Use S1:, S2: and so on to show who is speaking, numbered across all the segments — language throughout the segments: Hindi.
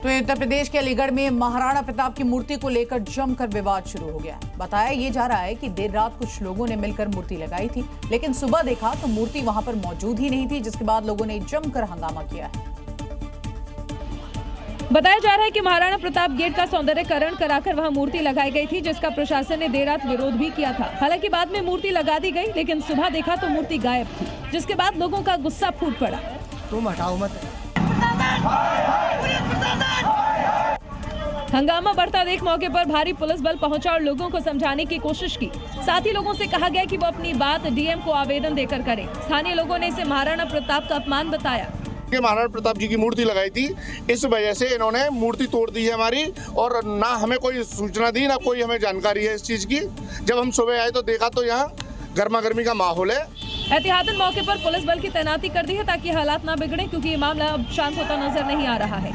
S1: तो उत्तर प्रदेश के अलीगढ़ में महाराणा प्रताप की मूर्ति को लेकर जमकर विवाद शुरू हो गया। बताया ये जा रहा है कि देर रात कुछ लोगों ने मिलकर मूर्ति लगाई थी, लेकिन सुबह देखा तो मूर्ति वहां पर मौजूद ही नहीं थी, जिसके बाद लोगों ने जमकर हंगामा किया है।
S2: बताया जा रहा है कि महाराणा प्रताप गेट का सौंदर्यकरण कराकर वहां मूर्ति लगाई गई थी, जिसका प्रशासन ने देर रात विरोध भी किया था। हालांकि बाद में मूर्ति लगा दी गई, लेकिन सुबह देखा तो मूर्ति गायब थी, जिसके बाद लोगों का गुस्सा फूट पड़ा।
S3: तुम हटाओ मत।
S2: हंगामा बढ़ता देख मौके पर भारी पुलिस बल पहुंचा और लोगों को समझाने की कोशिश की। साथ ही लोगों से कहा गया कि वो अपनी बात डीएम को आवेदन देकर करें। स्थानीय लोगों ने इसे महाराणा प्रताप का अपमान बताया।
S4: महाराणा प्रताप जी की मूर्ति लगाई थी, इस वजह से इन्होंने मूर्ति तोड़ दी है हमारी, और ना हमें कोई सूचना दी, ना कोई हमें जानकारी है इस चीज की। जब हम सुबह आए तो देखा तो यहाँ गर्मा गर्मी का माहौल है।
S2: एहतियातन मौके पर पुलिस बल की तैनाती कर दी है ताकि हालात ना बिगड़े, क्योंकि ये मामला अब शांत होता नजर नहीं आ रहा है।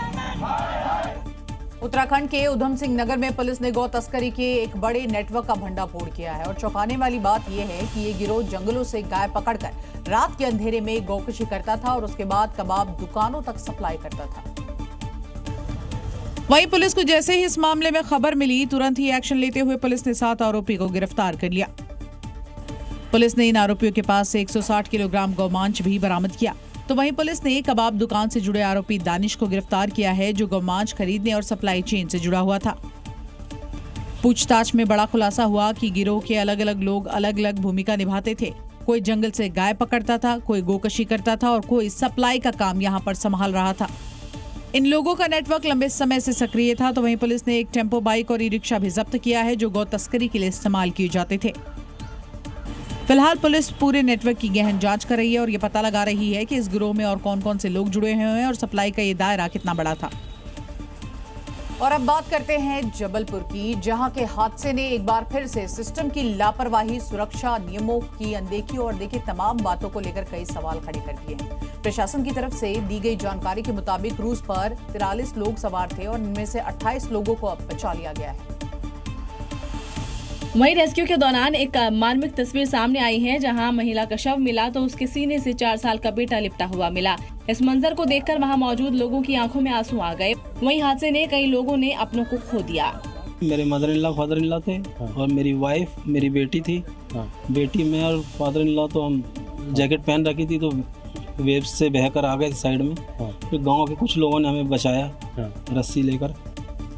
S1: उत्तराखंड के उधम सिंह नगर में पुलिस ने गौ तस्करी के एक बड़े नेटवर्क का भंडाफोड़ किया है और चौंकाने वाली बात यह है कि ये गिरोह जंगलों से गाय पकड़कर रात के अंधेरे में गौकशी करता था और उसके बाद कबाब दुकानों तक सप्लाई करता था। वहीं पुलिस को जैसे ही इस मामले में खबर मिली, तुरंत ही एक्शन लेते हुए पुलिस ने 7 आरोपी को गिरफ्तार कर लिया। पुलिस ने इन आरोपियों के पास से 160 किलोग्राम गौमांस भी बरामद किया। तो वहीं पुलिस ने कबाब दुकान से जुड़े आरोपी दानिश को गिरफ्तार किया है, जो गौमांस खरीदने और सप्लाई चेन से जुड़ा हुआ था। पूछताछ में बड़ा खुलासा हुआ कि गिरोह के अलग अलग लोग अलग अलग भूमिका निभाते थे। कोई जंगल से गाय पकड़ता था, कोई गोकशी करता था और कोई सप्लाई का काम यहां पर संभाल रहा था। इन लोगों का नेटवर्क लंबे समय से सक्रिय था। तो वहीं पुलिस ने एक टेम्पो बाइक और ई रिक्शा भी जब्त किया है, जो गौ तस्करी के लिए इस्तेमाल किए जाते थे। फिलहाल पुलिस पूरे नेटवर्क की गहन जांच कर रही है और ये पता लगा रही है कि इस गिरोह में और कौन कौन से लोग जुड़े हुए हैं और सप्लाई का ये दायरा कितना बड़ा था। और अब बात करते हैं जबलपुर की, जहां के हादसे ने एक बार फिर से सिस्टम की लापरवाही, सुरक्षा नियमों की अनदेखी और देखिए तमाम बातों को लेकर कई सवाल खड़े कर दिए हैं। प्रशासन की तरफ से दी गई जानकारी के मुताबिक क्रूज पर 43 लोग सवार थे और इनमें से 28 लोगों को अब बचा लिया गया है।
S5: वहीं रेस्क्यू के दौरान एक मार्मिक तस्वीर सामने आई है, जहां महिला का शव मिला तो उसके सीने से 4 साल का बेटा लिपटा हुआ मिला। इस मंजर को देखकर वहां मौजूद लोगों की आंखों में आंसू आ गए। वहीं हादसे ने कई लोगों ने अपनों को खो दिया।
S6: मेरे mother in law father in law थे और मेरी वाइफ, मेरी बेटी थी। बेटी में और फादर इन लॉ तो हम जैकेट पहन रखी थी तो वेव से बहकर आ गए साइड में। फिर गाँव के कुछ लोगों ने हमें बचाया रस्सी लेकर।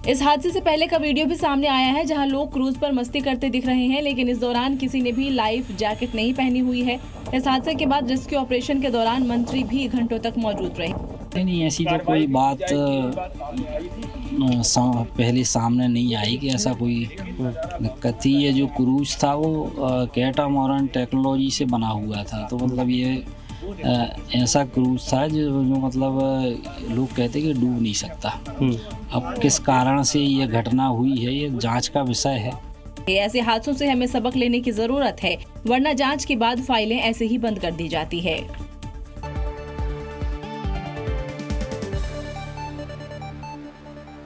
S5: इस हादसे से पहले का वीडियो भी सामने आया है, जहां लोग क्रूज पर मस्ती करते दिख रहे हैं, लेकिन इस दौरान किसी ने भी लाइफ जैकेट नहीं पहनी हुई है। इस हादसे के बाद रेस्क्यू ऑपरेशन के दौरान मंत्री भी घंटों तक मौजूद रहे।
S7: नहीं, ऐसी तो कोई बात पहले सामने नहीं आई कि ऐसा कोई दिक्कत थी। ये जो क्रूज था वो कैटामोरन टेक्नोलॉजी से बना हुआ था, तो मतलब ये ऐसा क्रूज था जो मतलब लोग कहते कि डूब नहीं सकता। अब किस कारण से ये घटना हुई है, ये जांच का विषय है।
S5: ऐसे हादसों से हमें सबक लेने की जरूरत है, वरना जांच के बाद फाइलें ऐसे ही बंद कर दी जाती है।